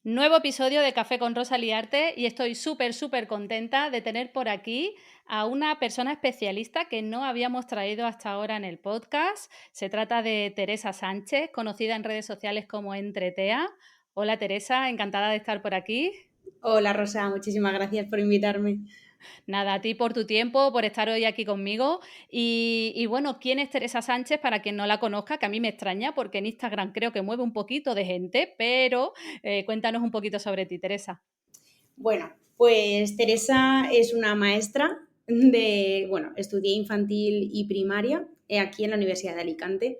Nuevo episodio de Café con Rosa Liarte y estoy súper contenta de tener por aquí a una persona especialista que no habíamos traído hasta ahora en el podcast. Se trata de Teresa Sánchez, conocida en redes sociales como Entretea. Hola Teresa, encantada de estar por aquí. Hola Rosa, muchísimas gracias por invitarme. Nada, a ti por tu tiempo, por estar hoy aquí conmigo. Y bueno, ¿quién es Teresa Sánchez? Para quien no la conozca, que a mí me extraña porque en Instagram creo que mueve un poquito de gente, pero cuéntanos un poquito sobre ti, Teresa. Bueno, pues Teresa es una maestra estudié infantil y primaria aquí en la Universidad de Alicante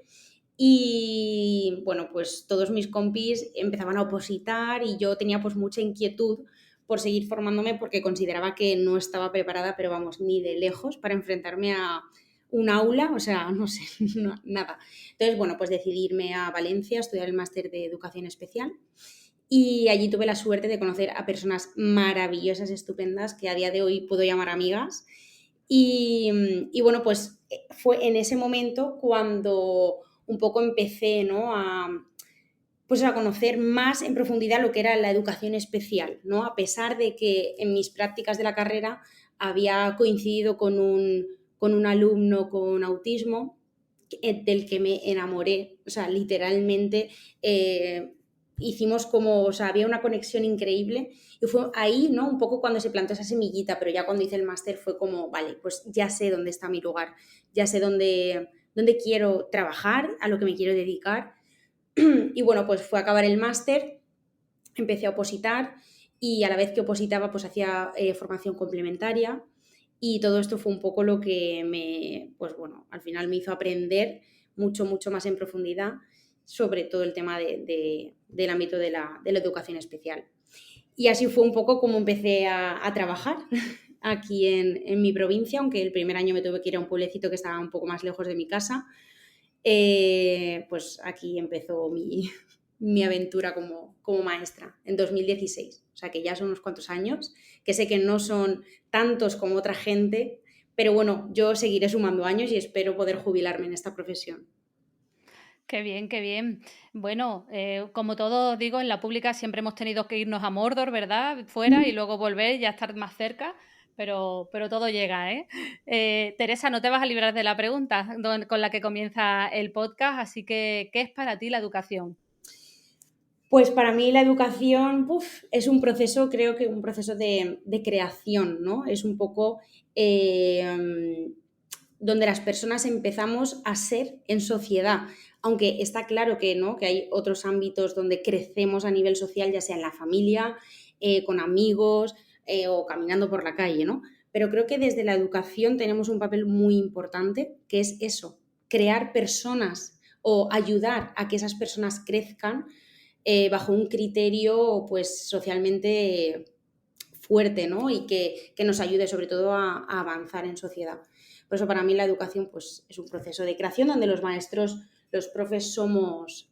y bueno, pues todos mis compis empezaban a opositar y yo tenía pues mucha inquietud por seguir formándome porque consideraba que no estaba preparada, pero vamos, ni de lejos para enfrentarme a un aula, o sea, no sé, nada. Entonces, bueno, pues decidí irme a Valencia a estudiar el máster de Educación Especial. Y allí tuve la suerte de conocer a personas maravillosas, estupendas, que a día de hoy puedo llamar amigas. Y bueno, pues fue en ese momento cuando un poco empecé, ¿no? Pues a conocer más en profundidad lo que era la educación especial, ¿no? A pesar de que en mis prácticas de la carrera había coincidido con un alumno con autismo del que me enamoré, o sea, literalmente hicimos como, o sea, había una conexión increíble y fue ahí, ¿no? Un poco cuando se plantó esa semillita, pero ya cuando hice el máster fue como, vale, pues ya sé dónde está mi lugar, ya sé dónde quiero trabajar, a lo que me quiero dedicar. Y bueno, pues fue a acabar el máster, empecé a opositar y a la vez que opositaba pues hacía formación complementaria y todo esto fue un poco lo que pues bueno, al final me hizo aprender mucho más en profundidad sobre todo el tema del ámbito de la educación especial. Y así fue un poco como empecé a trabajar aquí en mi provincia, aunque el primer año me tuve que ir a un pueblecito que estaba un poco más lejos de mi casa. Pues aquí empezó mi aventura como maestra en 2016. O sea que ya son unos cuantos años, que sé que no son tantos como otra gente, pero bueno, yo seguiré sumando años y espero poder jubilarme en esta profesión. Qué bien, qué bien. Bueno, como todos digo, en la pública siempre hemos tenido que irnos a Mordor, ¿verdad? Fuera y luego volver y ya estar más cerca, pero todo llega, ¿eh? Teresa, no te vas a librar de la pregunta con la que comienza el podcast, así que, ¿qué es para ti la educación? Pues para mí la educación es un proceso, creo que un proceso de creación, ¿no? Es un poco donde las personas empezamos a ser en sociedad, aunque está claro que, ¿no? Que hay otros ámbitos donde crecemos a nivel social, ya sea en la familia, con amigos o caminando por la calle, ¿no? Pero creo que desde la educación tenemos un papel muy importante, que es eso, crear personas o ayudar a que esas personas crezcan bajo un criterio pues socialmente fuerte, ¿no? Y que nos ayude sobre todo a avanzar en sociedad. Por eso para mí la educación pues, es un proceso de creación donde los maestros, los profes somos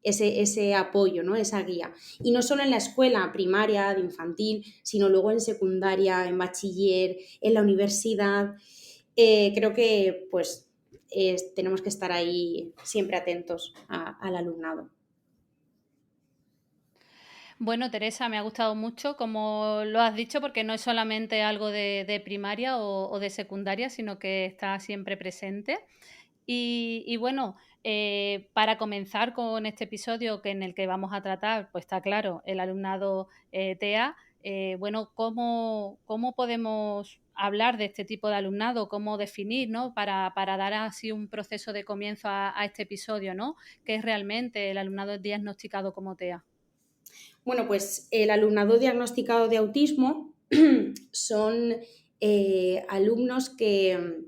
ese apoyo, ¿no? Esa guía. Y no solo en la escuela primaria, de infantil, sino luego en secundaria, en bachiller, en la universidad. Creo que pues tenemos que estar ahí siempre atentos al alumnado. Bueno, Teresa, me ha gustado mucho como lo has dicho, porque no es solamente algo de primaria o de secundaria, sino que está siempre presente. Y bueno, para comenzar con este episodio en el que vamos a tratar, pues está claro, el alumnado TEA, bueno, ¿cómo podemos hablar de este tipo de alumnado? ¿Cómo definir, ¿no? Para dar así un proceso de comienzo a este episodio, ¿no? ¿Qué es realmente el alumnado diagnosticado como TEA? Bueno, pues el alumnado diagnosticado de autismo son alumnos que,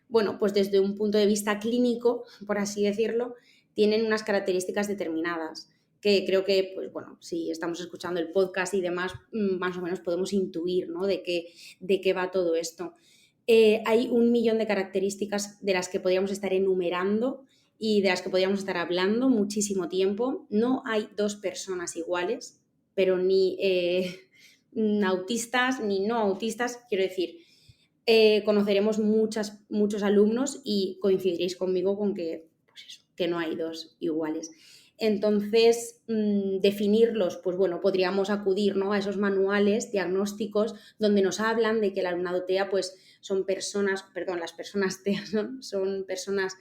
bueno, pues desde un punto de vista clínico, por así decirlo, tienen unas características determinadas que creo que, pues bueno, si estamos escuchando el podcast y demás, más o menos podemos intuir, ¿no? De qué va todo esto. Hay un millón de características de las que podríamos estar enumerando y de las que podríamos estar hablando muchísimo tiempo. No hay dos personas iguales, pero ni autistas ni no autistas, quiero decir, conoceremos muchos alumnos y coincidiréis conmigo con que, pues eso, que no hay dos iguales. Entonces, definirlos, pues bueno, podríamos acudir, ¿no?, a esos manuales diagnósticos donde nos hablan de que el alumnado TEA pues son personas, perdón, las personas TEA son personas,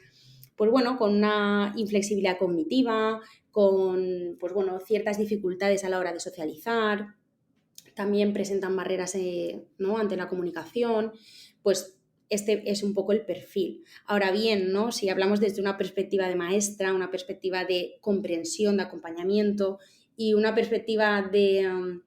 pues bueno, con una inflexibilidad cognitiva, con, pues bueno, ciertas dificultades a la hora de socializar, también presentan barreras, ¿no?, ante la comunicación, pues este es un poco el perfil. Ahora bien, ¿no?, si hablamos desde una perspectiva de maestra, una perspectiva de comprensión, de acompañamiento y una perspectiva de,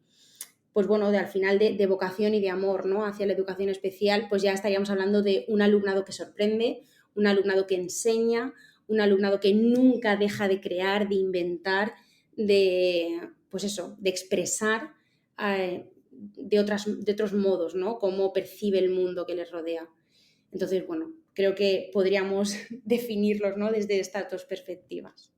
pues bueno, de al final de vocación y de amor, ¿no?, hacia la educación especial, pues ya estaríamos hablando de un alumnado que sorprende, un alumnado que enseña, un alumnado que nunca deja de crear, de inventar, de, pues eso, de expresar de otros modos, ¿no?, cómo percibe el mundo que les rodea. Entonces, bueno, creo que podríamos definirlos, ¿no?, desde estas dos perspectivas.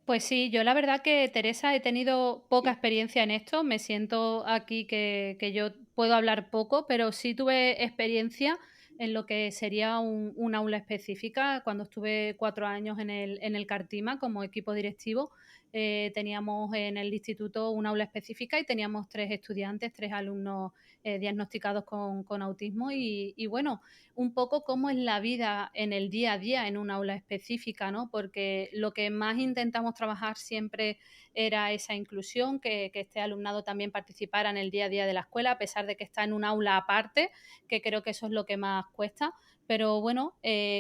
Pues sí, yo la verdad que, Teresa, he tenido poca experiencia en esto. Me siento aquí que yo puedo hablar poco, pero sí tuve experiencia en lo que sería un aula específica. Cuando estuve 4 años en el Cartima como equipo directivo, teníamos en el instituto un aula específica y teníamos 3 estudiantes, 3 alumnos diagnosticados con autismo. Y bueno, un poco cómo es la vida en el día a día en un aula específica, ¿no? Porque lo que más intentamos trabajar siempre era esa inclusión, que este alumnado también participara en el día a día de la escuela, a pesar de que está en un aula aparte, que creo que eso es lo que más cuesta. Pero bueno,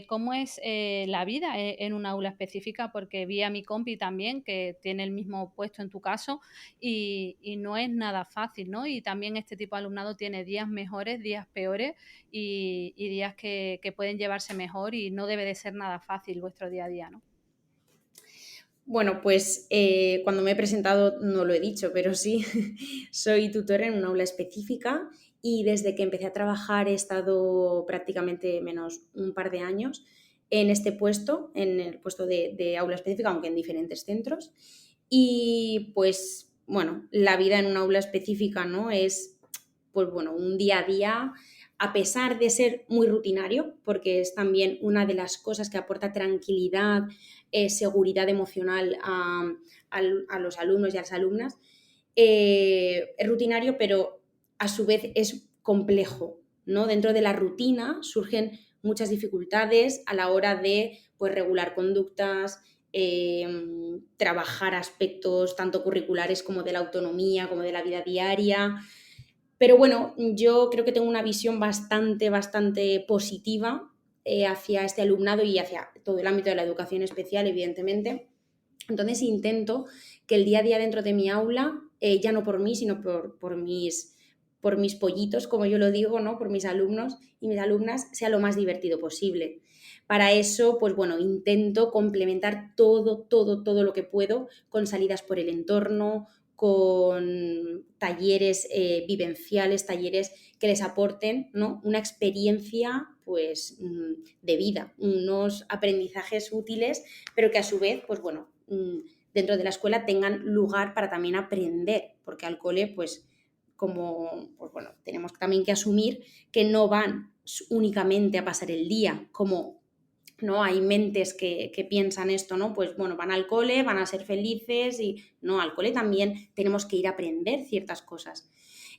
¿cómo es la vida en un aula específica? Porque vi a mi compi también, que tiene el mismo puesto en tu caso, y no es nada fácil, ¿no? Y también este tipo de alumnado tiene días mejores, días peores, y días que pueden llevarse mejor, y no debe de ser nada fácil vuestro día a día, ¿no? Bueno, pues cuando me he presentado no lo he dicho, pero sí, soy tutora en una aula específica y desde que empecé a trabajar he estado prácticamente menos un par de años en este puesto, en el puesto de aula específica, aunque en diferentes centros. Y pues bueno, la vida en una aula específica, ¿no?, es pues bueno, un día a día, a pesar de ser muy rutinario, porque es también una de las cosas que aporta tranquilidad, seguridad emocional a los alumnos y a las alumnas. Es rutinario, pero a su vez es complejo, ¿no? Dentro de la rutina surgen muchas dificultades a la hora de, pues, regular conductas, trabajar aspectos tanto curriculares como de la autonomía, como de la vida diaria. Pero bueno, yo creo que tengo una visión bastante positiva hacia este alumnado y hacia todo el ámbito de la educación especial, evidentemente. Entonces intento que el día a día dentro de mi aula, ya no por mí, sino por mis pollitos, como yo lo digo, ¿no?, por mis alumnos y mis alumnas, sea lo más divertido posible. Para eso, pues bueno, intento complementar todo lo que puedo con salidas por el entorno, con talleres vivenciales, talleres que les aporten, ¿no?, una experiencia pues de vida, unos aprendizajes útiles, pero que a su vez, pues bueno, dentro de la escuela tengan lugar para también aprender, porque al cole, pues como, pues bueno, tenemos también que asumir que no van únicamente a pasar el día, como, ¿no?, hay mentes que piensan esto, ¿no? Pues bueno, van al cole, van a ser felices y no, al cole también tenemos que ir a aprender ciertas cosas.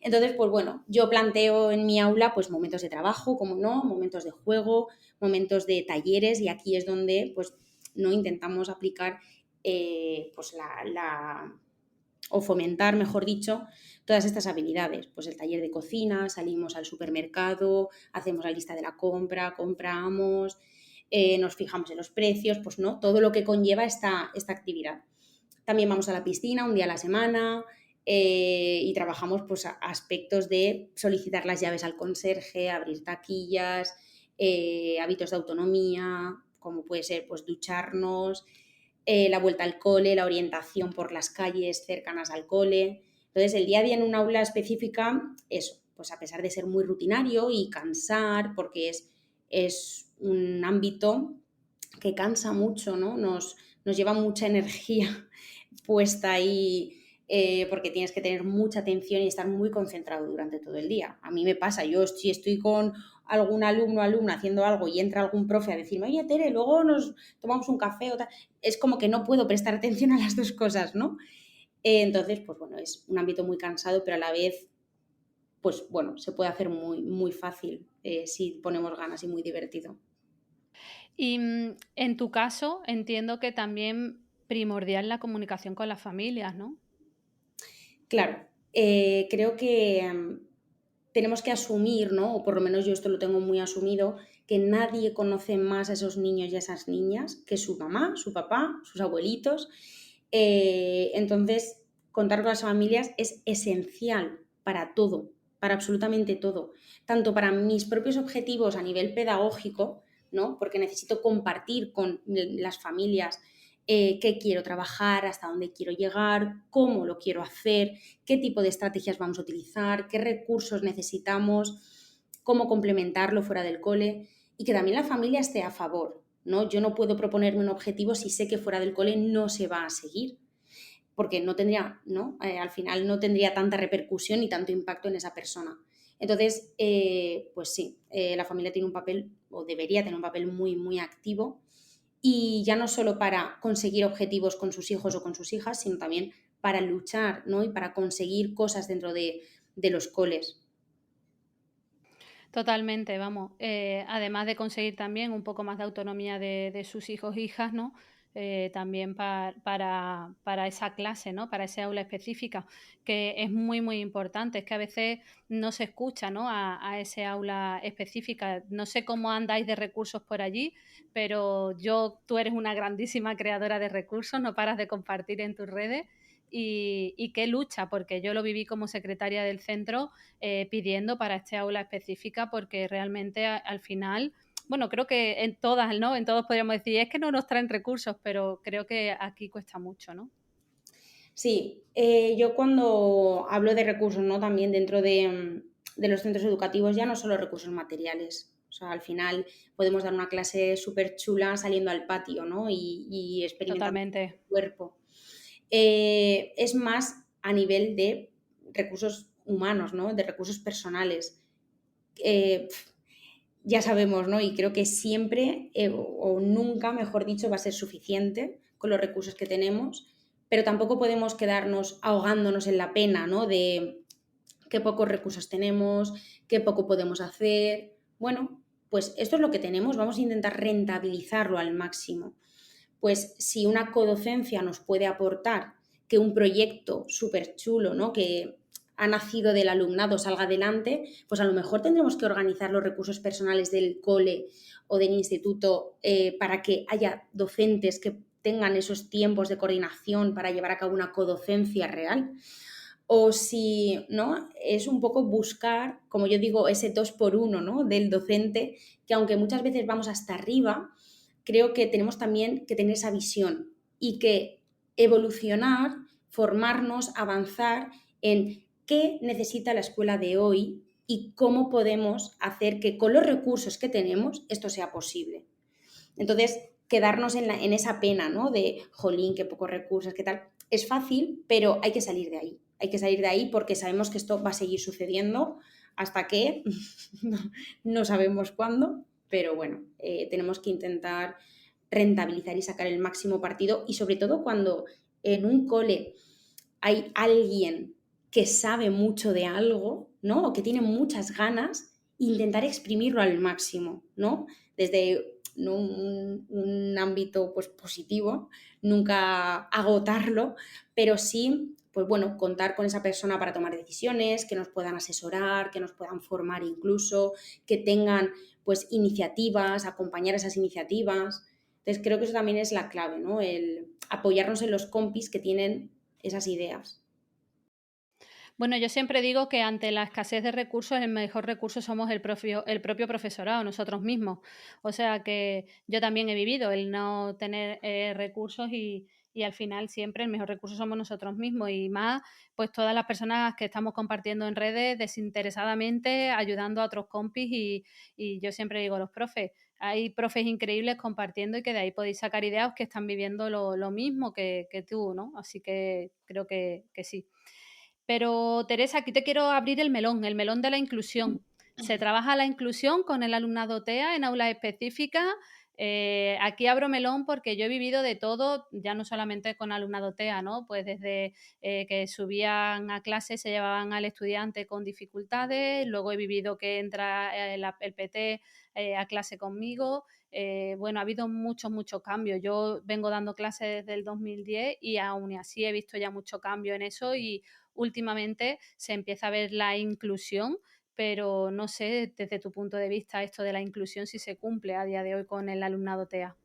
Entonces, pues bueno, yo planteo en mi aula pues momentos de trabajo, como no, momentos de juego, momentos de talleres y aquí es donde pues no intentamos aplicar pues o fomentar, mejor dicho, todas estas habilidades. Pues el taller de cocina, salimos al supermercado, hacemos la lista de la compra, compramos, nos fijamos en los precios, pues no, todo lo que conlleva esta actividad. También vamos a la piscina un día a la semana y trabajamos pues aspectos de solicitar las llaves al conserje, abrir taquillas, hábitos de autonomía, como puede ser pues ducharnos, la vuelta al cole, la orientación por las calles cercanas al cole. Entonces, el día a día en una aula específica, eso, pues a pesar de ser muy rutinario y cansar, porque es un ámbito que cansa mucho, ¿no? Nos lleva mucha energía puesta ahí porque tienes que tener mucha atención y estar muy concentrado durante todo el día. A mí me pasa, yo si estoy con algún alumno o alumna haciendo algo y entra algún profe a decirme, oye, Tere, luego nos tomamos un café o tal, es como que no puedo prestar atención a las dos cosas, ¿no? Entonces, pues bueno, es un ámbito muy cansado, pero a la vez, pues bueno, se puede hacer muy, muy fácil si ponemos ganas y muy divertido. Y en tu caso, entiendo que también primordial la comunicación con las familias, ¿no? Claro, creo que tenemos que asumir, ¿no? O por lo menos yo esto lo tengo muy asumido, que nadie conoce más a esos niños y a esas niñas que su mamá, su papá, sus abuelitos. Entonces, contar con las familias es esencial para todo, para absolutamente todo. Tanto para mis propios objetivos a nivel pedagógico, ¿no? Porque necesito compartir con las familias qué quiero trabajar, hasta dónde quiero llegar, cómo lo quiero hacer, qué tipo de estrategias vamos a utilizar, qué recursos necesitamos, cómo complementarlo fuera del cole y que también la familia esté a favor, ¿no? Yo no puedo proponerme un objetivo si sé que fuera del cole no se va a seguir, porque no tendría, ¿no? Al final no tendría tanta repercusión y tanto impacto en esa persona. Entonces, pues sí, la familia tiene un papel, o debería tener un papel muy, muy activo, y ya no solo para conseguir objetivos con sus hijos o con sus hijas, sino también para luchar, ¿no? Y para conseguir cosas dentro de los coles. Totalmente, vamos. Además de conseguir también un poco más de autonomía de sus hijos e hijas, ¿no? También para esa clase, ¿no? Para ese aula específica, que es muy, muy importante. Es que a veces no se escucha, ¿no? A ese aula específica. No sé cómo andáis de recursos por allí, pero tú eres una grandísima creadora de recursos, no paras de compartir en tus redes. Y qué lucha, porque yo lo viví como secretaria del centro pidiendo para este aula específica, porque realmente al final, bueno, creo que en todas, ¿no? En todos podríamos decir, es que no nos traen recursos, pero creo que aquí cuesta mucho, ¿no? Sí, yo cuando hablo de recursos, ¿no? También dentro de los centros educativos, ya no solo recursos materiales. O sea, al final podemos dar una clase súper chula saliendo al patio, ¿no? Y experimentando Totalmente. el cuerpo. Es más a nivel de recursos humanos, ¿no? De recursos personales. Pf, ya sabemos, ¿no? Y creo que siempre o nunca, mejor dicho, va a ser suficiente con los recursos que tenemos, pero tampoco podemos quedarnos ahogándonos en la pena, ¿no? De qué pocos recursos tenemos, qué poco podemos hacer. Bueno, pues esto es lo que tenemos, vamos a intentar rentabilizarlo al máximo. Pues si una codocencia nos puede aportar que un proyecto súper chulo, ¿no? Que ha nacido del alumnado salga adelante, pues a lo mejor tendremos que organizar los recursos personales del cole o del instituto para que haya docentes que tengan esos tiempos de coordinación para llevar a cabo una codocencia real. O si, ¿no? Es un poco buscar, como yo digo, ese 2 por uno, ¿no? Del docente, que aunque muchas veces vamos hasta arriba, creo que tenemos también que tener esa visión y que evolucionar, formarnos, avanzar en qué necesita la escuela de hoy y cómo podemos hacer que con los recursos que tenemos esto sea posible. Entonces, quedarnos en esa pena, ¿no? De, jolín, qué pocos recursos, qué tal. Es fácil, pero hay que salir de ahí. Hay que salir de ahí porque sabemos que esto va a seguir sucediendo hasta que no, no sabemos cuándo, pero bueno, tenemos que intentar rentabilizar y sacar el máximo partido y sobre todo cuando en un cole hay alguien que sabe mucho de algo, ¿no? O que tiene muchas ganas, intentar exprimirlo al máximo, ¿no? Desde ¿no? un ámbito pues, positivo, nunca agotarlo, pero sí, pues bueno, contar con esa persona para tomar decisiones, que nos puedan asesorar, que nos puedan formar incluso, que tengan pues iniciativas, acompañar esas iniciativas. Entonces creo que eso también es la clave, ¿no? El apoyarnos en los compis que tienen esas ideas. Bueno, yo siempre digo que ante la escasez de recursos, el mejor recurso somos el propio profesorado, nosotros mismos. O sea que yo también he vivido el no tener recursos y al final siempre el mejor recurso somos nosotros mismos y más pues todas las personas que estamos compartiendo en redes desinteresadamente, ayudando a otros compis y yo siempre digo a los profes, hay profes increíbles compartiendo y que de ahí podéis sacar ideas que están viviendo lo mismo que tú, ¿no? Así que creo que sí. Pero Teresa, aquí te quiero abrir el melón de la inclusión. Se trabaja la inclusión con el alumnado TEA en aulas específicas. Aquí abro melón porque yo he vivido de todo, ya no solamente con alumnado TEA, ¿no? Pues desde que subían a clase, se llevaban al estudiante con dificultades, luego he vivido que entra el PT a clase conmigo. Bueno, ha habido muchos cambios. Yo vengo dando clases desde el 2010 y aún así he visto ya mucho cambio en eso y últimamente se empieza a ver la inclusión, pero no sé desde tu punto de vista esto de la inclusión si se cumple a día de hoy con el alumnado TEA.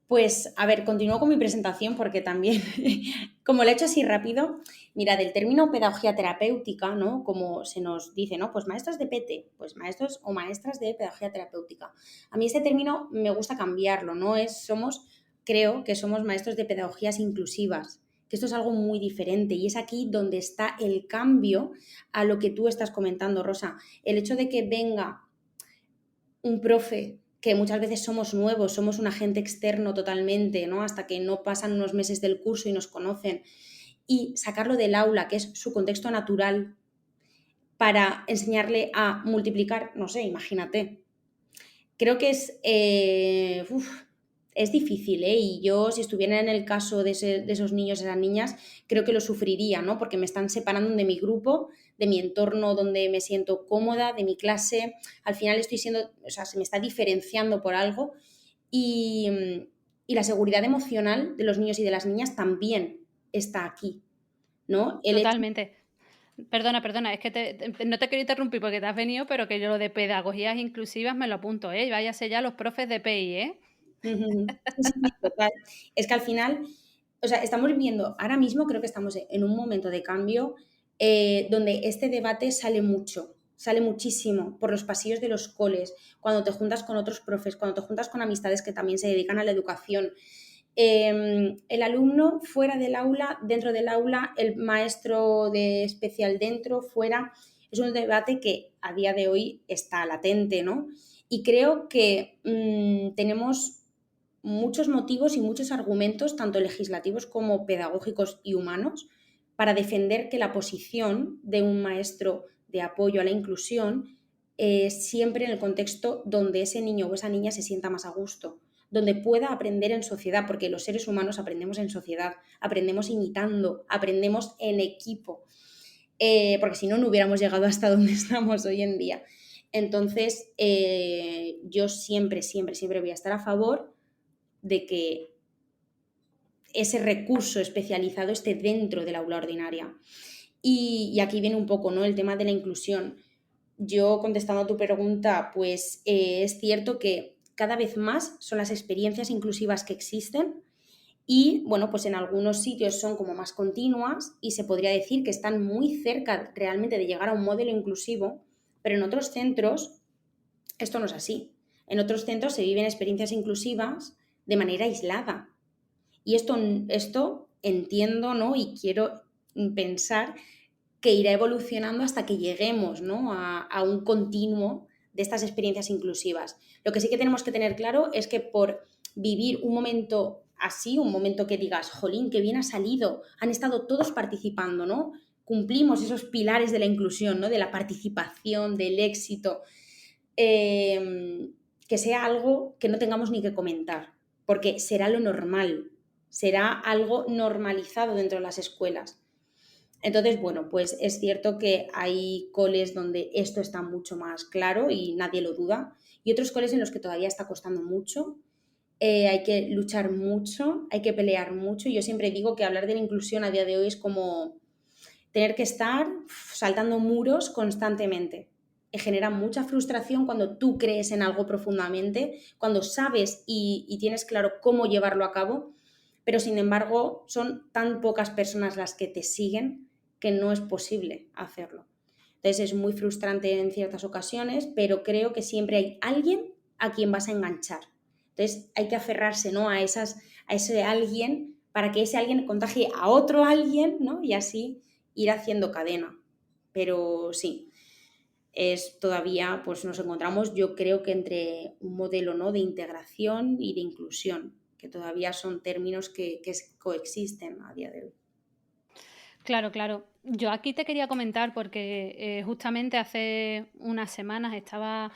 Pues, a ver, continúo con mi presentación porque también, como lo he hecho así rápido, mira, del término pedagogía terapéutica, ¿no? Como se nos dice, ¿no? Pues maestros de PT, pues maestros o maestras de pedagogía terapéutica. A mí este término me gusta cambiarlo, ¿no? Creo que somos maestros de pedagogías inclusivas, que esto es algo muy diferente y es aquí donde está el cambio a lo que tú estás comentando, Rosa. El hecho de que venga un profe que muchas veces somos nuevos, somos un agente externo totalmente, ¿no? Hasta que no pasan unos meses del curso y nos conocen, y sacarlo del aula, que es su contexto natural, para enseñarle a multiplicar, no sé, imagínate. Creo que es difícil, ¿eh? Y yo, si estuviera en el caso de esos niños, esas niñas, creo que lo sufriría, ¿no? Porque me están separando de mi grupo, de mi entorno donde me siento cómoda, de mi clase. Al final estoy siendo, o sea, se me está diferenciando por algo. Y, y la seguridad emocional de los niños y de las niñas también está aquí, ¿no? El hecho. Totalmente. Perdona, es que no te quiero interrumpir porque te has venido, pero que yo lo de pedagogías inclusivas me lo apunto, ¿eh? Váyase ya los profes de PI, ¿eh? Ujú. Sí, sí, sí, total. Es que al final, o sea, estamos viviendo, ahora mismo creo que estamos en un momento de cambio donde este debate sale mucho, sale muchísimo por los pasillos de los coles, cuando te juntas con otros profes, cuando te juntas con amistades que también se dedican a la educación. El alumno fuera del aula, dentro del aula, el maestro de especial dentro, fuera. Es un debate que a día de hoy está latente, ¿no? Y creo que tenemos muchos motivos y muchos argumentos, tanto legislativos como pedagógicos y humanos, para defender que la posición de un maestro de apoyo a la inclusión es siempre en el contexto donde ese niño o esa niña se sienta más a gusto, donde pueda aprender en sociedad, porque los seres humanos aprendemos en sociedad, aprendemos imitando, aprendemos en equipo, porque si no, no hubiéramos llegado hasta donde estamos hoy en día. Entonces, yo siempre voy a estar a favor de que ese recurso especializado esté dentro del aula ordinaria. Y aquí viene un poco, ¿no?, el tema de la inclusión. Yo, contestando a tu pregunta, pues es cierto que cada vez más son las experiencias inclusivas que existen y, bueno, pues en algunos sitios son como más continuas y se podría decir que están muy cerca realmente de llegar a un modelo inclusivo, pero en otros centros esto no es así. En otros centros se viven experiencias inclusivas de manera aislada. Y esto entiendo, ¿no? Y quiero pensar que irá evolucionando hasta que lleguemos, ¿no?, a un continuo de estas experiencias inclusivas. Lo que sí que tenemos que tener claro es que por vivir un momento así, un momento que digas, jolín, qué bien ha salido, han estado todos participando, ¿no? Cumplimos esos pilares de la inclusión, ¿no?, de la participación, del éxito, que sea algo que no tengamos ni que comentar, porque será lo normal, será algo normalizado dentro de las escuelas. Entonces, bueno, pues es cierto que hay coles donde esto está mucho más claro y nadie lo duda, y otros coles en los que todavía está costando mucho. Hay que luchar mucho, hay que pelear mucho. Yo siempre digo que hablar de la inclusión a día de hoy es como tener que estar saltando muros constantemente. Genera mucha frustración cuando tú crees en algo profundamente, cuando sabes y tienes claro cómo llevarlo a cabo, pero sin embargo son tan pocas personas las que te siguen que no es posible hacerlo. Entonces es muy frustrante en ciertas ocasiones, pero creo que siempre hay alguien a quien vas a enganchar. Entonces hay que aferrarse, ¿no?, a ese alguien para que ese alguien contagie a otro alguien, ¿no?, y así ir haciendo cadena. Pero sí, es todavía, pues nos encontramos, yo creo que entre un modelo, ¿no?, de integración y de inclusión, que todavía son términos que coexisten a día de hoy. Claro, claro. Yo aquí te quería comentar porque justamente hace unas semanas estaba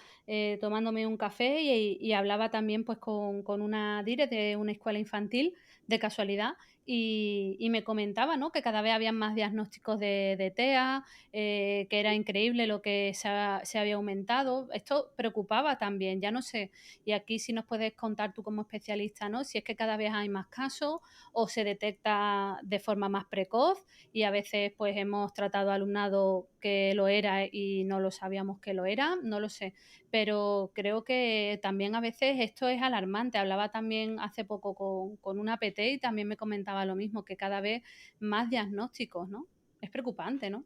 tomándome un café y hablaba también pues con una dire de una escuela infantil de casualidad y me comentaba, ¿no?, que cada vez había más diagnósticos de TEA, que era increíble lo que se había aumentado. Esto preocupaba también, ya no sé, y aquí si nos puedes contar tú como especialista, ¿no?, si es que cada vez hay más casos o se detecta de forma más precoz y a veces pues hemos tratado alumnado que lo era y no lo sabíamos que lo era, no lo sé, pero creo que también a veces esto es alarmante. Hablaba también hace poco con una PT y también me comentaba lo mismo, que cada vez más diagnósticos, ¿no? Es preocupante, ¿no?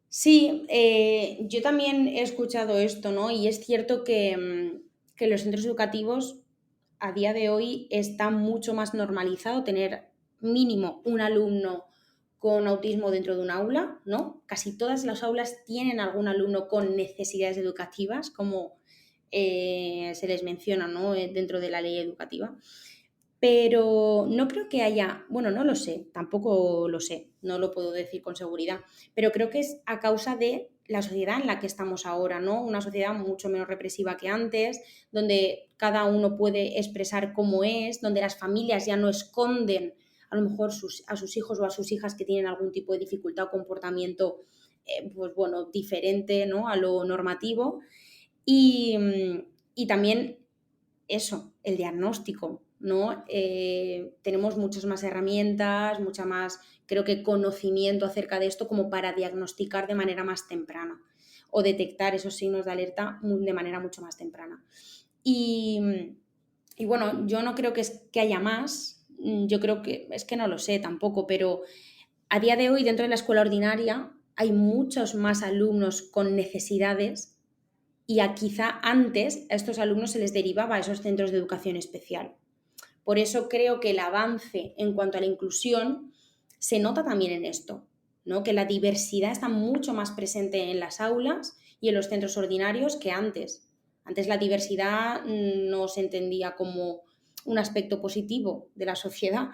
Sí, yo también he escuchado esto, ¿no? Y es cierto que los centros educativos a día de hoy está mucho más normalizado tener mínimo un alumno con autismo dentro de un aula, ¿no? Casi todas las aulas tienen algún alumno con necesidades educativas, como se les menciona, ¿no?, dentro de la ley educativa. Pero no creo que haya, bueno, no lo sé, tampoco lo sé, no lo puedo decir con seguridad, pero creo que es a causa de la sociedad en la que estamos ahora, ¿no? Una sociedad mucho menos represiva que antes, donde cada uno puede expresar cómo es, donde las familias ya no esconden a lo mejor a sus hijos o a sus hijas que tienen algún tipo de dificultad o comportamiento, pues bueno, diferente, ¿no?, a lo normativo. Y, y también eso, el diagnóstico, ¿no? Tenemos muchas más herramientas, mucha más, creo que conocimiento acerca de esto como para diagnosticar de manera más temprana o detectar esos signos de alerta de manera mucho más temprana. Y, y bueno, yo no creo que haya más, yo creo que, es que no lo sé tampoco, pero a día de hoy dentro de la escuela ordinaria hay muchos más alumnos con necesidades y quizá antes a estos alumnos se les derivaba a esos centros de educación especial. Por eso creo que el avance en cuanto a la inclusión se nota también en esto, ¿no?, que la diversidad está mucho más presente en las aulas y en los centros ordinarios que antes. Antes la diversidad no se entendía como un aspecto positivo de la sociedad,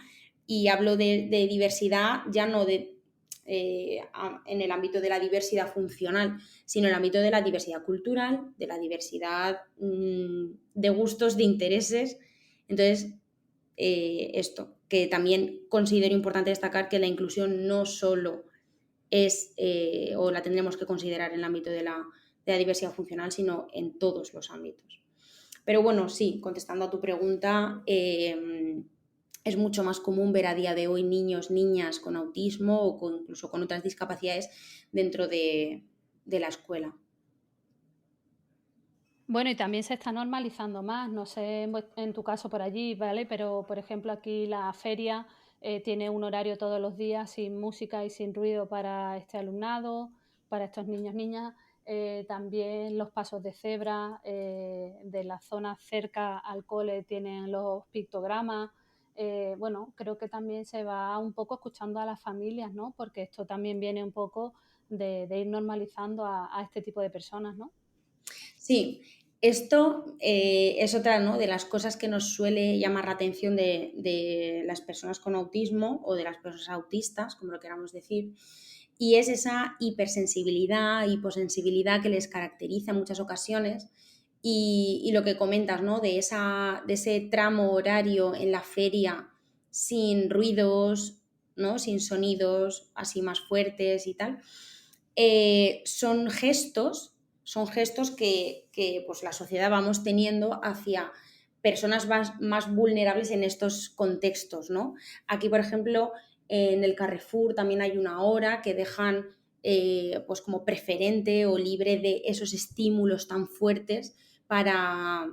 y hablo de diversidad ya no en el ámbito de la diversidad funcional, sino en el ámbito de la diversidad cultural, de la diversidad de gustos, de intereses. Entonces, esto, que también considero importante destacar que la inclusión no solo es, o la tendremos que considerar en el ámbito de la diversidad funcional, sino en todos los ámbitos. Pero bueno, sí, contestando a tu pregunta, es mucho más común ver a día de hoy niños, niñas con autismo o incluso con otras discapacidades dentro de la escuela. Bueno, y también se está normalizando más, no sé en tu caso por allí, ¿vale? Pero, por ejemplo, aquí la feria tiene un horario todos los días sin música y sin ruido para este alumnado, para estos niños, niñas. También los pasos de cebra de la zona cerca al cole tienen los pictogramas. Bueno, creo que también se va un poco escuchando a las familias, ¿no? Porque esto también viene un poco de ir normalizando a este tipo de personas, ¿no? Sí, esto es otra, ¿no?, de las cosas que nos suele llamar la atención de las personas con autismo o de las personas autistas, como lo queramos decir, y es esa hipersensibilidad, hiposensibilidad que les caracteriza en muchas ocasiones. Y lo que comentas, ¿no?, de ese tramo horario en la feria sin ruidos, ¿no?, sin sonidos así más fuertes y tal, son gestos que pues, la sociedad vamos teniendo hacia personas más vulnerables en estos contextos, ¿no? Aquí, por ejemplo, en el Carrefour también hay una hora que dejan pues como preferente o libre de esos estímulos tan fuertes para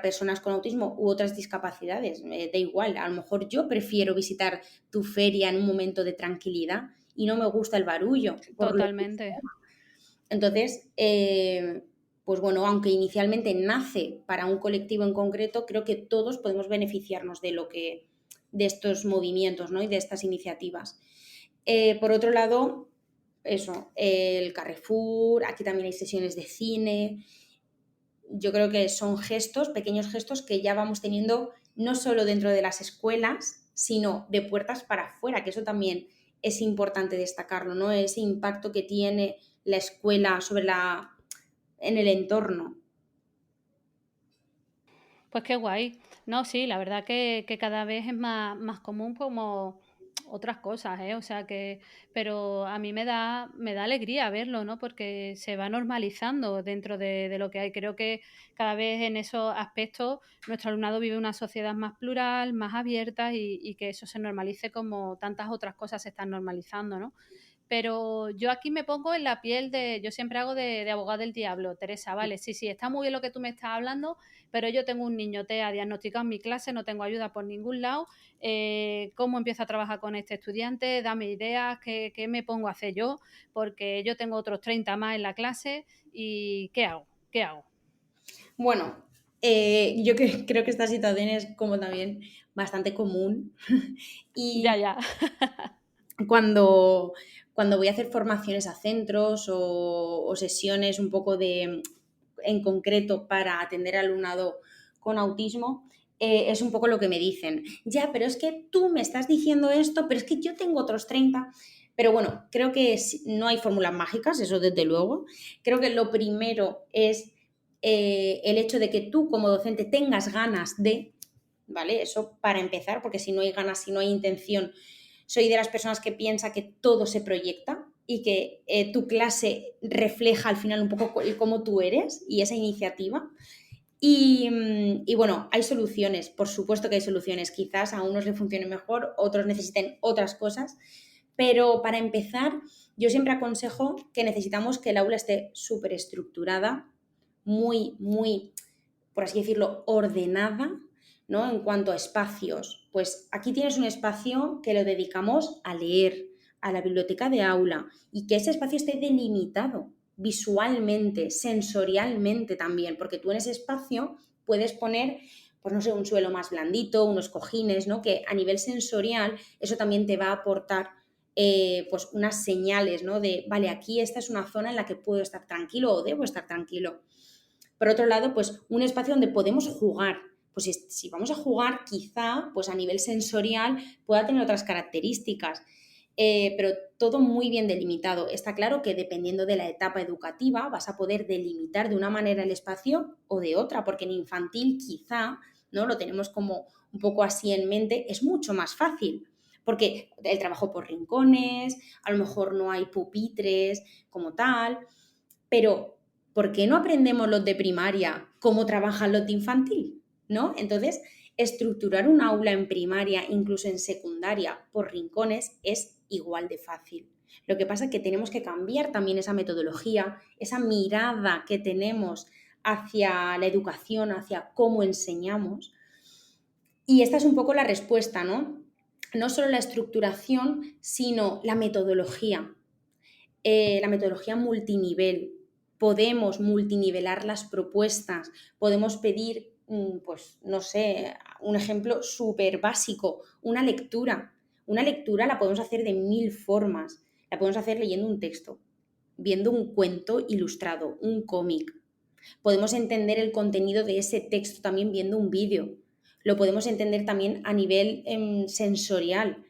personas con autismo u otras discapacidades. Da igual, a lo mejor yo prefiero visitar tu feria en un momento de tranquilidad y no me gusta el barullo, por lo que Totalmente. entonces, pues bueno, aunque inicialmente nace para un colectivo en concreto, creo que todos podemos beneficiarnos de estos movimientos, ¿no?, y de estas iniciativas. Por otro lado, eso, el Carrefour, aquí también hay sesiones de cine. Yo creo que son gestos, pequeños gestos que ya vamos teniendo no solo dentro de las escuelas, sino de puertas para afuera, que eso también es importante destacarlo, ¿no? Ese impacto que tiene la escuela en el entorno. Pues qué guay. No, sí, la verdad que cada vez es más común como otras cosas, ¿eh? O sea que pero a mí me da alegría verlo, ¿no? Porque se va normalizando dentro de lo que hay. Creo que cada vez en esos aspectos nuestro alumnado vive una sociedad más plural, más abierta y que eso se normalice como tantas otras cosas se están normalizando, ¿no? Pero yo aquí me pongo en la piel yo siempre hago de abogado del diablo, Teresa, vale, sí, sí, está muy bien lo que tú me estás hablando, pero yo tengo un niño TEA diagnosticado en mi clase, no tengo ayuda por ningún lado, ¿cómo empiezo a trabajar con este estudiante? Dame ideas, ¿qué me pongo a hacer yo? Porque yo tengo otros 30 más en la clase y ¿qué hago? ¿Qué hago? Bueno, creo que esta situación es como también bastante común Ya, y ya. cuando, cuando voy a hacer formaciones a centros o sesiones un poco en concreto para atender al alumnado con autismo, es un poco lo que me dicen. Ya, pero es que tú me estás diciendo esto, pero es que yo tengo otros 30. Pero bueno, creo que no hay fórmulas mágicas, eso desde luego. Creo que lo primero es el hecho de que tú como docente tengas ganas ¿vale? Eso para empezar, porque si no hay ganas, si no hay intención, soy de las personas que piensa que todo se proyecta y que tu clase refleja al final un poco cómo tú eres y esa iniciativa. Y bueno, hay soluciones, por supuesto que hay soluciones. Quizás a unos le funcione mejor, otros necesiten otras cosas, pero para empezar, yo siempre aconsejo que necesitamos que el aula esté súper estructurada, muy, muy, por así decirlo, ordenada, ¿no? En cuanto a espacios, pues aquí tienes un espacio que lo dedicamos a leer, a la biblioteca de aula, y que ese espacio esté delimitado visualmente, sensorialmente también, porque tú en ese espacio puedes poner, pues no sé, un suelo más blandito, unos cojines, ¿no? Que a nivel sensorial eso también te va a aportar pues unas señales, ¿no? De, vale, aquí esta es una zona en la que puedo estar tranquilo o debo estar tranquilo. Por otro lado, pues un espacio donde podemos jugar. Pues si vamos a jugar, quizá, pues a nivel sensorial pueda tener otras características, pero todo muy bien delimitado. Está claro que dependiendo de la etapa educativa vas a poder delimitar de una manera el espacio o de otra, porque en infantil quizá, ¿no? Lo tenemos como un poco así en mente, es mucho más fácil, porque el trabajo por rincones, a lo mejor no hay pupitres como tal, pero ¿por qué no aprendemos los de primaria cómo trabajan los de infantil? ¿No? Entonces, estructurar un aula en primaria, incluso en secundaria, por rincones es igual de fácil. Lo que pasa es que tenemos que cambiar también esa metodología, esa mirada que tenemos hacia la educación, hacia cómo enseñamos. Y esta es un poco la respuesta, ¿no? No solo la estructuración, sino la metodología multinivel. Podemos multinivelar las propuestas, podemos pedir, pues no sé, un ejemplo súper básico, una lectura. Una lectura la podemos hacer de 1000 formas. La podemos hacer leyendo un texto, viendo un cuento ilustrado, un cómic. Podemos entender el contenido de ese texto también viendo un vídeo. Lo podemos entender también a nivel sensorial,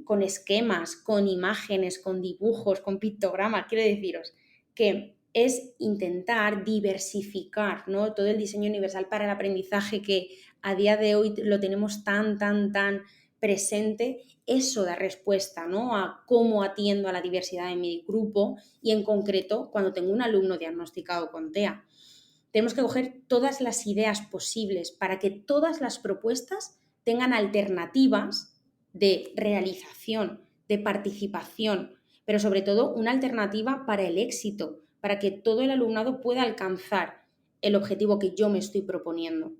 con esquemas, con imágenes, con dibujos, con pictogramas. Quiero deciros que es intentar diversificar, ¿no? Todo el diseño universal para el aprendizaje que a día de hoy lo tenemos tan, tan, tan presente. Eso da respuesta, ¿no? A cómo atiendo a la diversidad de mi grupo y en concreto cuando tengo un alumno diagnosticado con TEA. Tenemos que coger todas las ideas posibles para que todas las propuestas tengan alternativas de realización, de participación, pero sobre todo una alternativa para el éxito, para que todo el alumnado pueda alcanzar el objetivo que yo me estoy proponiendo.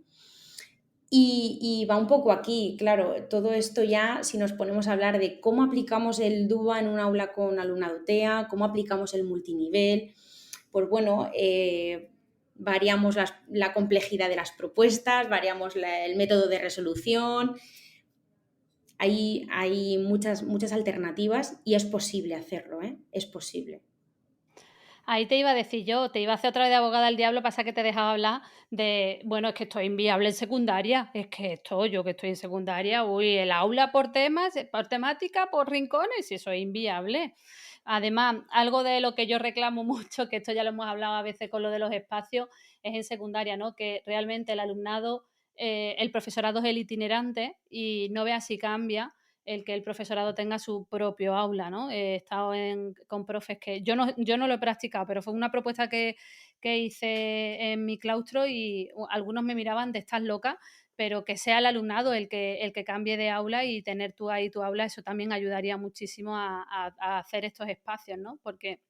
Y va un poco aquí, claro, todo esto ya, si nos ponemos a hablar de cómo aplicamos el DUA en un aula con alumnado TEA, cómo aplicamos el multinivel, pues bueno, variamos la complejidad de las propuestas, variamos el método de resolución, Hay muchas, muchas alternativas y es posible hacerlo, ¿eh? Es posible. Ahí te iba a decir yo, te iba a hacer otra vez de abogada del diablo, pasa que te dejaba hablar de, bueno, es que esto es inviable en secundaria, es que esto, yo que estoy en secundaria, uy, el aula por temas, por temática, por rincones, y eso es inviable. Además, algo de lo que yo reclamo mucho, que esto ya lo hemos hablado a veces con lo de los espacios, es en secundaria, ¿no? Que realmente el alumnado, el profesorado es el itinerante y no vea si cambia el que el profesorado tenga su propio aula, ¿no? He estado con profes que yo no lo he practicado, pero fue una propuesta que hice en mi claustro y algunos me miraban de estás loca, pero que sea el alumnado el que cambie de aula y tener tú ahí tu aula, eso también ayudaría muchísimo a hacer estos espacios, ¿no? Porque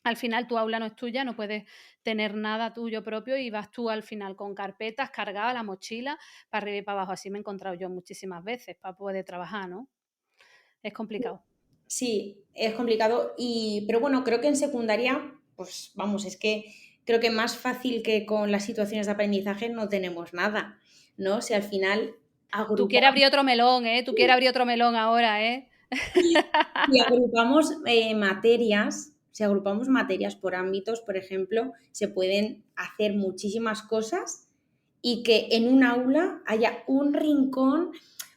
al final tu aula no es tuya, no puedes tener nada tuyo propio y vas tú al final con carpetas cargada la mochila para arriba y para abajo. Así me he encontrado yo muchísimas veces para poder trabajar, ¿no? Es complicado. Sí, es complicado, pero bueno, creo que en secundaria, pues vamos, es que creo que más fácil que con las situaciones de aprendizaje no tenemos nada, ¿no? Si al final Tú quieres agrupamos, abrir otro melón, ¿eh? Tú quieres abrir otro melón ahora, ¿eh? si agrupamos materias, si agrupamos materias por ámbitos, por ejemplo, se pueden hacer muchísimas cosas y que en un aula haya un rincón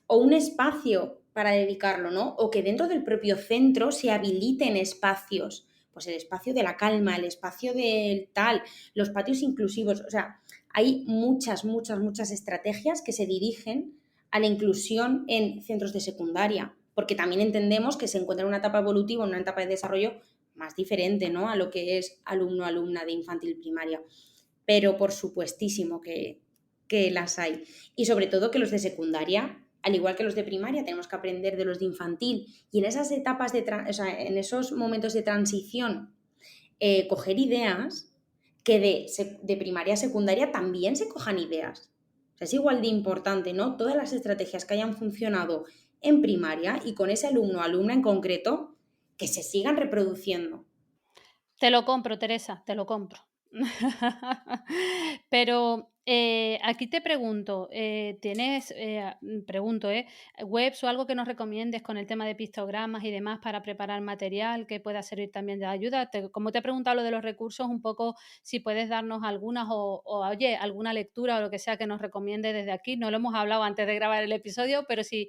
o un espacio para dedicarlo, ¿no? O que dentro del propio centro se habiliten espacios, pues el espacio de la calma, el espacio del tal, los patios inclusivos, o sea, hay muchas, muchas, muchas estrategias que se dirigen a la inclusión en centros de secundaria, porque también entendemos que se encuentra en una etapa evolutiva, en una etapa de desarrollo más diferente, ¿no? A lo que es alumno-alumna de infantil primaria. Pero por supuestísimo que las hay. Y sobre todo que los de secundaria, al igual que los de primaria, tenemos que aprender de los de infantil. Y en esas etapas o sea, en esos momentos de transición, coger ideas que de primaria a secundaria también se cojan ideas. O sea, es igual de importante, ¿no? Todas las estrategias que hayan funcionado en primaria y con ese alumno o alumna en concreto, que se sigan reproduciendo. Te lo compro, Teresa, te lo compro. Pero, aquí te pregunto, ¿tienes, pregunto, webs o algo que nos recomiendes con el tema de pictogramas y demás para preparar material que pueda servir también de ayuda? Como te he preguntado lo de los recursos, un poco si puedes darnos algunas oye, alguna lectura o lo que sea que nos recomiende desde aquí. No lo hemos hablado antes de grabar el episodio, pero si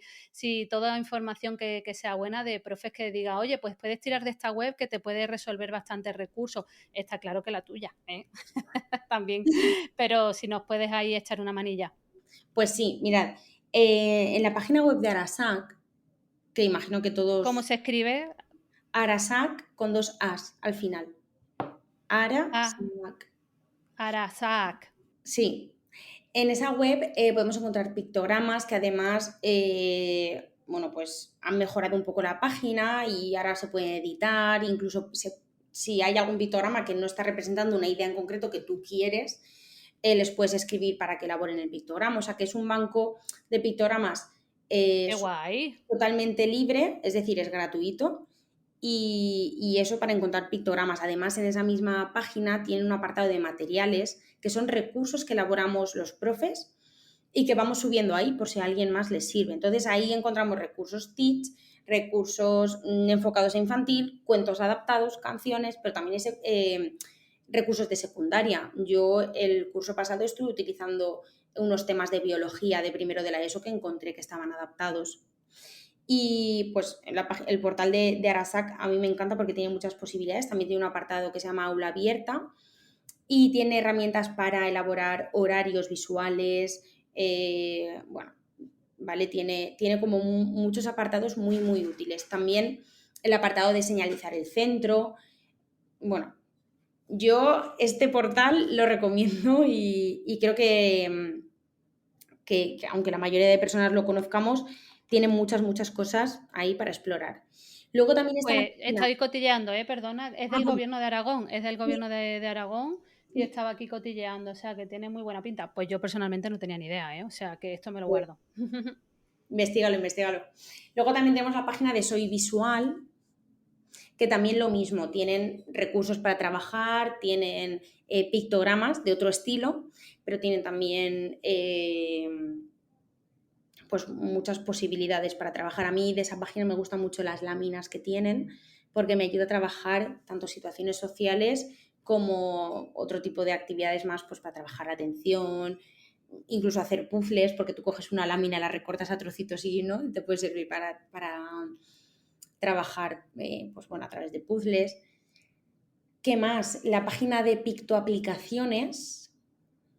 toda información que sea buena de profes que diga, oye, pues puedes tirar de esta web que te puede resolver bastantes recursos. Está claro que la tuya, ¿eh? También, pero si nos puedes ahí echar una manilla. Pues sí, mirad, en la página web de Arasac, que imagino que ¿Cómo todos, se escribe? Arasac con dos As al final. Ah, Arasac. Arasac. Sí, en esa web podemos encontrar pictogramas que además, bueno, pues han mejorado un poco la página y ahora se pueden editar, incluso si hay algún pictograma que no está representando una idea en concreto que tú quieres, les puedes escribir para que elaboren el pictograma. O sea que es un banco de pictogramas eh, Qué guay. totalmente libre, es decir, es gratuito. Y eso para encontrar pictogramas. Además, en esa misma página tienen un apartado de materiales, que son recursos que elaboramos los profes y que vamos subiendo ahí por si a alguien más les sirve. Entonces ahí encontramos recursos Teach, recursos enfocados a infantil, cuentos adaptados, canciones, pero también recursos de secundaria. Yo el curso pasado estuve utilizando unos temas de biología de primero de la ESO que encontré que estaban adaptados. Y pues el portal de Arasac a mí me encanta porque tiene muchas posibilidades. También tiene un apartado que se llama Aula Abierta y tiene herramientas para elaborar horarios visuales. Bueno, ¿vale? Tiene como muchos apartados muy, muy útiles. También el apartado de señalizar el centro. Bueno, yo este portal lo recomiendo y creo que aunque la mayoría de personas lo conozcamos, tiene muchas, muchas cosas ahí para explorar. Luego también está la Pues página. estoy cotilleando, perdona, es Ah, del bueno, gobierno de Aragón, es del sí, gobierno de Aragón y sí, estaba aquí cotilleando, o sea que tiene muy buena pinta. Pues yo personalmente no tenía ni idea, ¿eh? O sea que esto me lo pues, guardo. investigalo, investigalo. Luego también tenemos la página de Soy Visual, que también lo mismo, tienen recursos para trabajar, tienen pictogramas de otro estilo, pero tienen también pues muchas posibilidades para trabajar. A mí de esa página me gustan mucho las láminas que tienen porque me ayuda a trabajar tanto situaciones sociales como otro tipo de actividades más pues para trabajar la atención, incluso hacer puzzles, porque tú coges una lámina, la recortas a trocitos y ¿no? Te puede servir para trabajar pues, bueno, a través de puzzles. ¿Qué más? La página de Pictoaplicaciones,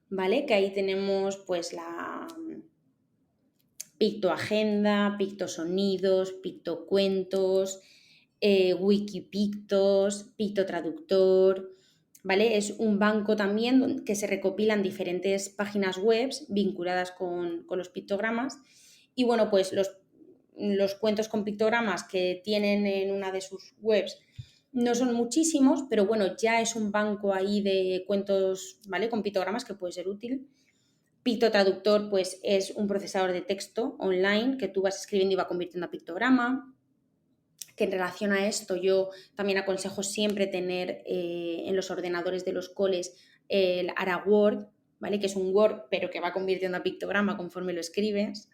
¿vale? Que ahí tenemos pues la Pictoagenda, Pictosonidos, Pictocuentos, Wikipictos, Pictotraductor, ¿vale? Es un banco también que se recopilan diferentes páginas web vinculadas con los pictogramas y bueno, pues los cuentos con pictogramas que tienen en una de sus webs no son muchísimos, pero bueno, ya es un banco ahí de cuentos, ¿vale? Con pictogramas que puede ser útil. Pictotraductor, pues es un procesador de texto online que tú vas escribiendo y va convirtiendo a pictograma. Que en relación a esto yo también aconsejo siempre tener en los ordenadores de los coles el AraWord, ¿vale? Que es un Word pero que va convirtiendo a pictograma conforme lo escribes.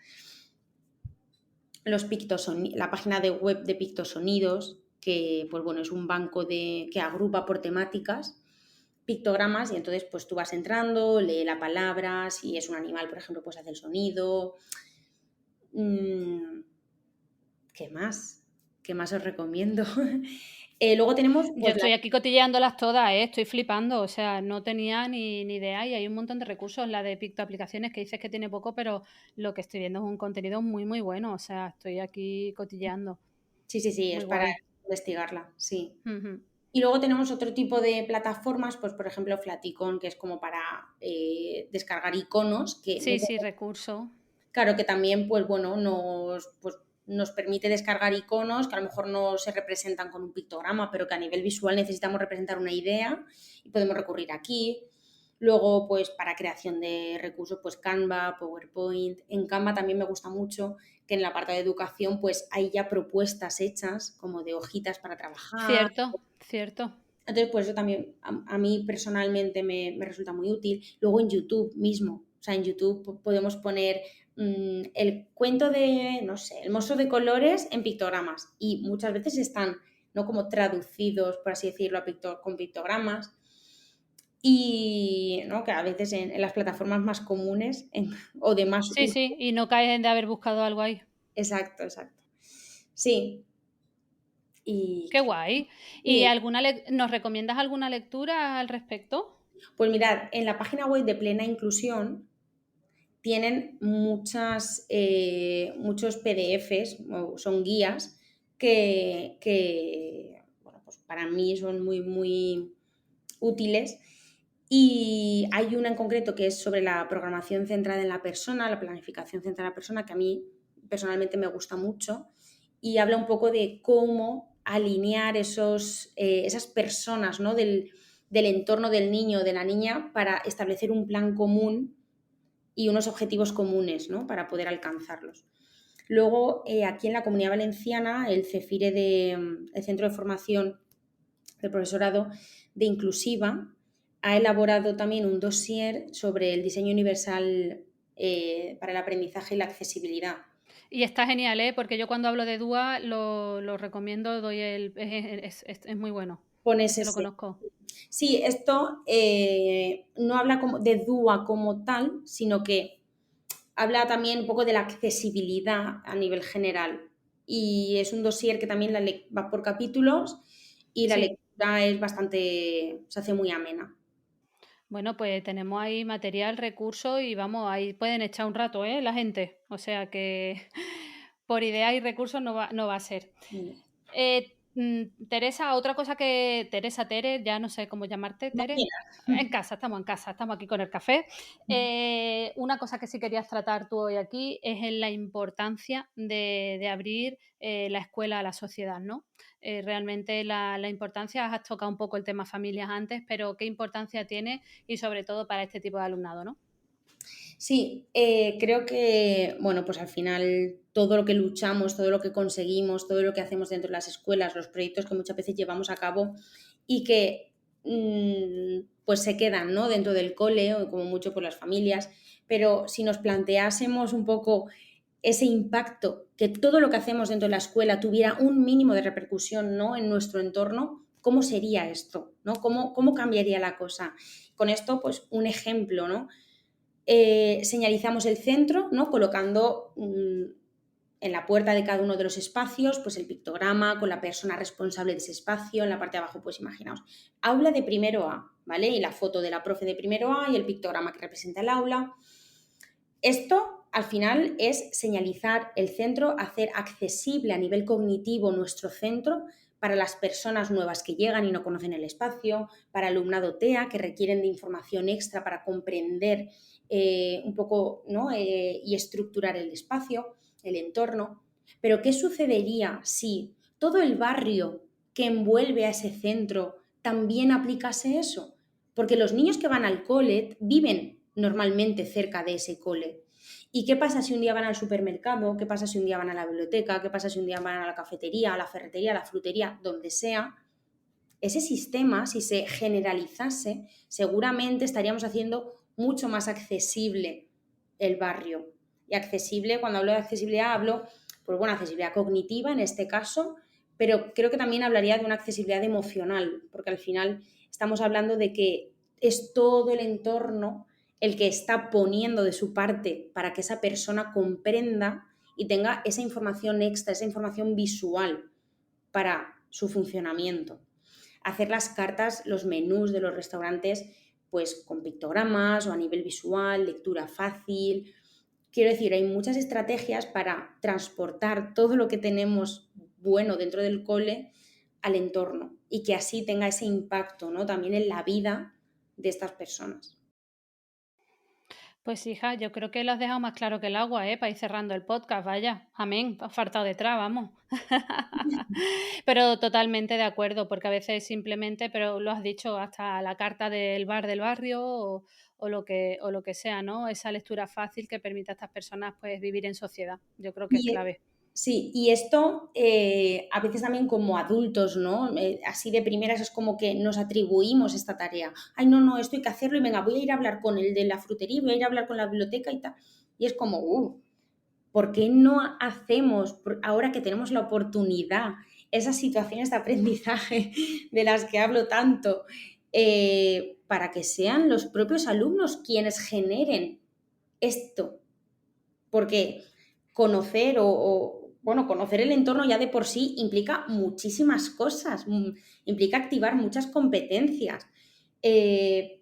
La página de web de Pictosonidos, que pues bueno, es un banco que agrupa por temáticas pictogramas y entonces pues tú vas entrando, lee la palabra, si es un animal, por ejemplo, pues hace el sonido. ¿Qué más? ¿Qué más os recomiendo? Luego tenemos Yo pues estoy aquí cotilleándolas todas, estoy flipando, o sea, no tenía ni idea y hay un montón de recursos. La de Picto Aplicaciones que dices que tiene poco, pero lo que estoy viendo es un contenido muy, muy bueno, o sea, estoy aquí cotilleando. sí, Muy es para guay. investigarla, sí. Ujú. Y luego tenemos otro tipo de plataformas, pues por ejemplo Flaticon, que es como para descargar iconos, que Sí, sí, recursos. claro que también pues bueno, nos permite descargar iconos que a lo mejor no se representan con un pictograma, pero que a nivel visual necesitamos representar una idea y podemos recurrir aquí. Luego, pues para creación de recursos, pues Canva, PowerPoint. En Canva también me gusta mucho que en la parte de educación, pues hay ya propuestas hechas como de hojitas para trabajar. Cierto, cierto. Entonces, pues eso también a mí personalmente me resulta muy útil. Luego en YouTube mismo, o sea, en YouTube podemos poner el cuento de, no sé, el monstruo de colores en pictogramas y muchas veces están, ¿no? Como traducidos, por así decirlo, con pictogramas y, ¿no? Que a veces en las plataformas más comunes o de más Sí, uso. sí, y no caes de haber buscado algo ahí. Exacto, exacto. Sí, y, Qué guay. ¿Y y nos recomiendas alguna lectura al respecto? pues mirad, en la página web de Plena Inclusión tienen muchos PDFs, o son guías bueno, pues para mí son muy, muy útiles. Y hay una en concreto que es sobre la programación centrada en la persona, la planificación centrada en la persona, que a mí personalmente me gusta mucho y habla un poco de cómo alinear esas personas, ¿no? del entorno del niño o de la niña para establecer un plan común y unos objetivos comunes, ¿no? Para poder alcanzarlos. Luego, aquí en la Comunidad Valenciana, el Centro de Formación del Profesorado de Inclusiva ha elaborado también un dossier sobre el diseño universal para el aprendizaje y la accesibilidad. Y está genial, ¿eh? Porque yo cuando hablo de DUA lo recomiendo, es muy bueno. Pones Ese lo ese. conozco. Sí, esto no habla como de DUA como tal, sino que habla también un poco de la accesibilidad a nivel general. Y es un dossier que también va por capítulos y la Sí. lectura es se hace muy amena. Bueno, pues tenemos ahí material, recursos y vamos, ahí pueden echar un rato, ¿eh? La gente. O sea que por ideas y recursos no va a ser. Teresa, otra cosa que Tere, ya no sé cómo llamarte, Tere. En casa, estamos aquí con el café. Una cosa que sí querías tratar tú hoy aquí es en la importancia de abrir la escuela a la sociedad, ¿no? Realmente la importancia, has tocado un poco el tema familias antes, pero qué importancia tiene y sobre todo para este tipo de alumnado, ¿no? Sí, creo que, bueno, pues al final todo lo que luchamos, todo lo que conseguimos, todo lo que hacemos dentro de las escuelas, los proyectos que muchas veces llevamos a cabo y que pues se quedan, ¿no? Dentro del cole o como mucho por las familias, pero si nos planteásemos un poco ese impacto, que todo lo que hacemos dentro de la escuela tuviera un mínimo de repercusión, ¿no?, en nuestro entorno, ¿cómo sería esto? ¿No? ¿Cómo cambiaría la cosa? Con esto, pues un ejemplo, ¿no? Señalizamos el centro, ¿no?, colocando en la puerta de cada uno de los espacios, pues el pictograma con la persona responsable de ese espacio. En la parte de abajo, pues imaginaos, aula de primero A, ¿vale? Y la foto de la profe de primero A y el pictograma que representa el aula. Esto, al final, es señalizar el centro, hacer accesible a nivel cognitivo nuestro centro para las personas nuevas que llegan y no conocen el espacio, para alumnado TEA que requieren de información extra para comprender un poco, ¿no?, y estructurar el espacio, el entorno. Pero ¿qué sucedería si todo el barrio que envuelve a ese centro también aplicase eso? Porque los niños que van al cole viven normalmente cerca de ese cole. ¿Y qué pasa si un día van al supermercado? ¿Qué pasa si un día van a la biblioteca? ¿Qué pasa si un día van a la cafetería, a la ferretería, a la frutería, donde sea? Ese sistema, si se generalizase, seguramente estaríamos haciendo mucho más accesible el barrio. Y accesible, cuando hablo de accesibilidad, hablo, pues bueno, accesibilidad cognitiva en este caso, pero creo que también hablaría de una accesibilidad emocional, porque al final estamos hablando de que es todo el entorno el que está poniendo de su parte para que esa persona comprenda y tenga esa información extra, esa información visual para su funcionamiento. Hacer las cartas, los menús de los restaurantes, pues con pictogramas o a nivel visual, lectura fácil. Quiero decir, hay muchas estrategias para transportar todo lo que tenemos bueno dentro del cole al entorno y que así tenga ese impacto, ¿no?, también en la vida de estas personas. Pues hija, yo creo que lo has dejado más claro que el agua, ¿eh? Para ir cerrando el podcast, vaya. Amén. Ha faltado detrás, vamos. Pero totalmente de acuerdo, porque a veces simplemente, pero lo has dicho, hasta la carta del bar del barrio o lo que sea, ¿no? Esa lectura fácil que permite a estas personas pues vivir en sociedad. Yo creo que es Y, clave. sí, y esto a veces también como adultos, ¿no? Así de primeras es como que nos atribuimos esta tarea. Ay, no, no, esto hay que hacerlo y venga, voy a ir a hablar con el de la frutería, voy a ir a hablar con la biblioteca y tal. Y es como, ¿por qué no hacemos, ahora que tenemos la oportunidad, esas situaciones de aprendizaje de las que hablo tanto, para que sean los propios alumnos quienes generen esto? Porque conocer bueno, conocer el entorno ya de por sí implica muchísimas cosas, implica activar muchas competencias. Eh,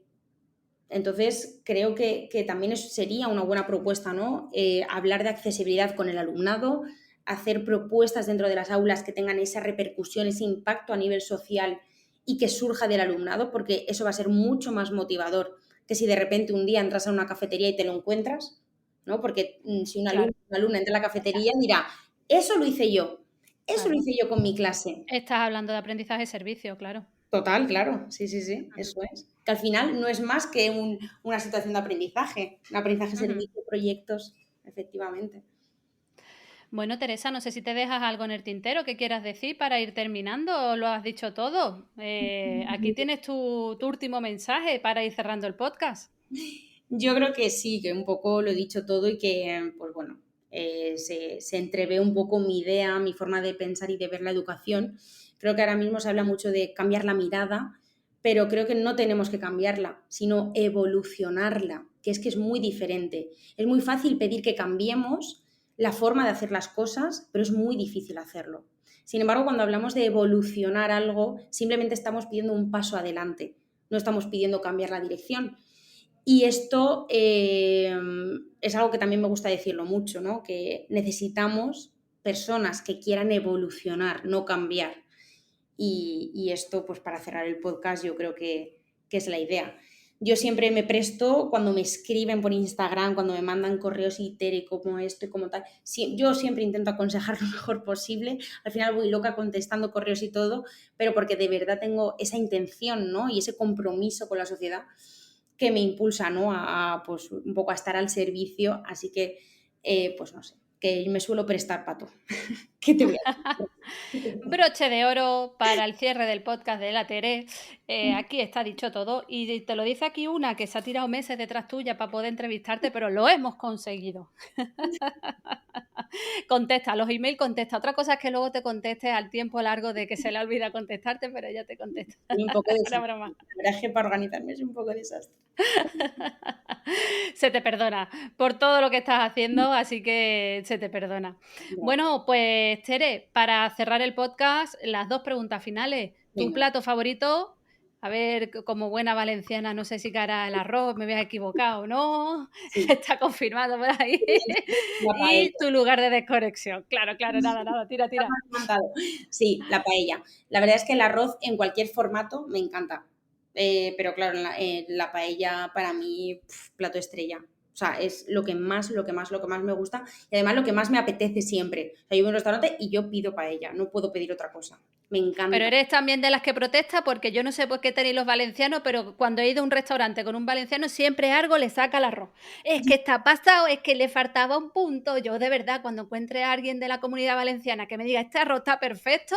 entonces, creo que también eso sería una buena propuesta, ¿no? Hablar de accesibilidad con el alumnado, hacer propuestas dentro de las aulas que tengan esa repercusión, ese impacto a nivel social y que surja del alumnado, porque eso va a ser mucho más motivador que si de repente un día entras a una cafetería y te lo encuentras, ¿no? Porque si un alumno Claro, o una alumna entra a la cafetería dirá, eso lo hice yo, eso lo claro. hice yo con mi clase. Estás hablando de aprendizaje-servicio, claro. Total, claro, sí, sí, sí, Ujú, eso es. Que al final no es más que una situación de aprendizaje, un aprendizaje, ujú. servicio, proyectos, efectivamente. Bueno, Teresa, no sé si te dejas algo en el tintero que quieras decir para ir terminando o lo has dicho todo. Aquí tienes tu último mensaje para ir cerrando el podcast. Yo creo que sí, que un poco lo he dicho todo y que, pues bueno, se entrevé un poco mi idea, mi forma de pensar y de ver la educación. Creo que ahora mismo se habla mucho de cambiar la mirada, pero creo que no tenemos que cambiarla, sino evolucionarla, que es muy diferente. Es muy fácil pedir que cambiemos la forma de hacer las cosas, pero es muy difícil hacerlo. Sin embargo, cuando hablamos de evolucionar algo, simplemente estamos pidiendo un paso adelante, no estamos pidiendo cambiar la dirección. Y esto es algo que también me gusta decirlo mucho, ¿no? Que necesitamos personas que quieran evolucionar, no cambiar. Y esto, pues para cerrar el podcast, yo creo que es la idea. Yo siempre me presto cuando me escriben por Instagram, cuando me mandan correos y Tere, como esto y como tal. Yo siempre intento aconsejar lo mejor posible. Al final voy loca contestando correos y todo, pero porque de verdad tengo esa intención, ¿no? Y ese compromiso con la sociedad que me impulsa, ¿no? Pues un poco a estar al servicio. Así que, pues no sé, que me suelo prestar pato. ¿Qué te voy a decir? Broche de oro para el cierre del podcast de la Tere. Aquí está dicho todo. Y te lo dice aquí una que se ha tirado meses detrás tuya para poder entrevistarte, pero lo hemos conseguido. Contesta, los emails contesta. Otra cosa es que luego te conteste al tiempo largo de que se le olvida contestarte, pero ella te contesta. Soy un poco Era desastre. broma. La verdad es que para organizarme es un poco desastre. Se te perdona por todo lo que estás haciendo, así que se te perdona. Gracias. Bueno, pues Tere, para cerrar el podcast, las 2 preguntas finales. ¿Tu Venga, plato favorito? A ver, como buena valenciana, no sé si cara el arroz, me voy a equivocar o no, sí, está confirmado por ahí. la Y paella. tu lugar de desconexión. Claro, claro, nada, tira, Ya me tira. has matado. Sí, la paella. La verdad es que el arroz en cualquier formato me encanta. Pero claro, la paella para mí, plato estrella. O sea, es lo que más me gusta y además lo que más me apetece siempre. O sea, yo voy a un restaurante y yo pido paella, no puedo pedir otra cosa. Me Pero encanta. eres también de las que protesta porque yo no sé por qué tenéis los valencianos, pero cuando he ido a un restaurante con un valenciano siempre algo le saca el arroz. Es que está pasado, es que le faltaba un punto. Yo de verdad, cuando encuentre a alguien de la comunidad valenciana que me diga, este arroz está perfecto,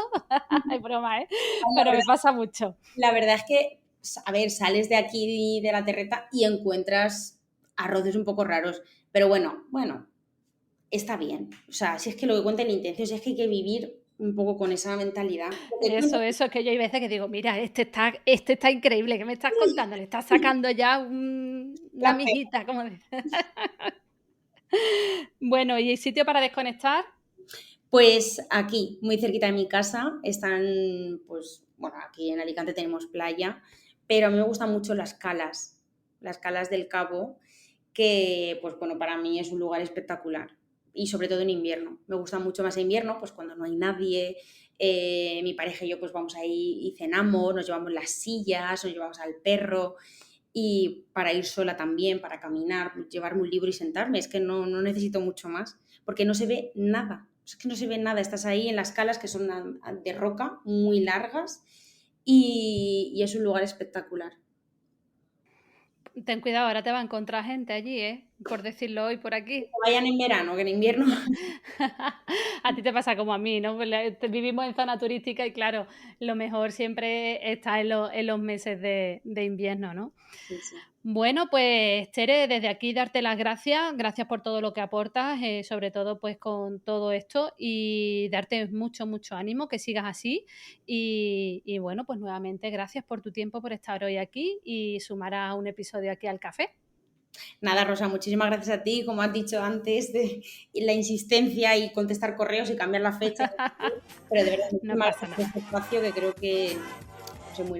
es broma, ¿eh? La Pero me verdad, pasa mucho. la verdad es que, a ver, sales de aquí de la terreta y encuentras arroces un poco raros. Pero bueno, está bien. O sea, si es que lo que cuenta es la intención, si es que hay que vivir un poco con esa mentalidad. Porque tú Eso, es que yo hay veces que digo, mira, este está increíble, ¿qué me estás contando? Le estás sacando ya una la pe- amiguita, como dice. Bueno, ¿y sitio para desconectar? Pues aquí, muy cerquita de mi casa, están, pues, bueno, aquí en Alicante tenemos playa, pero a mí me gustan mucho las calas del Cabo, que, pues bueno, para mí es un lugar espectacular. Y sobre todo en invierno. Me gusta mucho más en invierno, pues cuando no hay nadie, mi pareja y yo pues vamos ahí y cenamos, nos llevamos las sillas, nos llevamos al perro y para ir sola también, para caminar, llevarme un libro y sentarme. Es que no necesito mucho más, porque no se ve nada. Es que no se ve nada. Estás ahí en las calas que son de roca, muy largas, y es un lugar espectacular. Ten cuidado, ahora te va a encontrar gente allí, ¿eh? Por decirlo hoy por Que aquí. vayan en verano, que en invierno. A ti te pasa como a mí, ¿no? Pues vivimos en zona turística y claro, lo mejor siempre está en los meses de invierno, ¿no? Sí, sí. Bueno, pues Tere, desde aquí darte las gracias, gracias por todo lo que aportas, sobre todo pues con todo esto y darte mucho, mucho ánimo, que sigas así y bueno, pues nuevamente gracias por tu tiempo, por estar hoy aquí y sumar a un episodio aquí al café. Nada, Rosa, muchísimas gracias a ti, como has dicho antes, de la insistencia y contestar correos y cambiar la fecha. Pero de verdad, No muchísimas pasa gracias por nada. este espacio que creo que es muy necesario.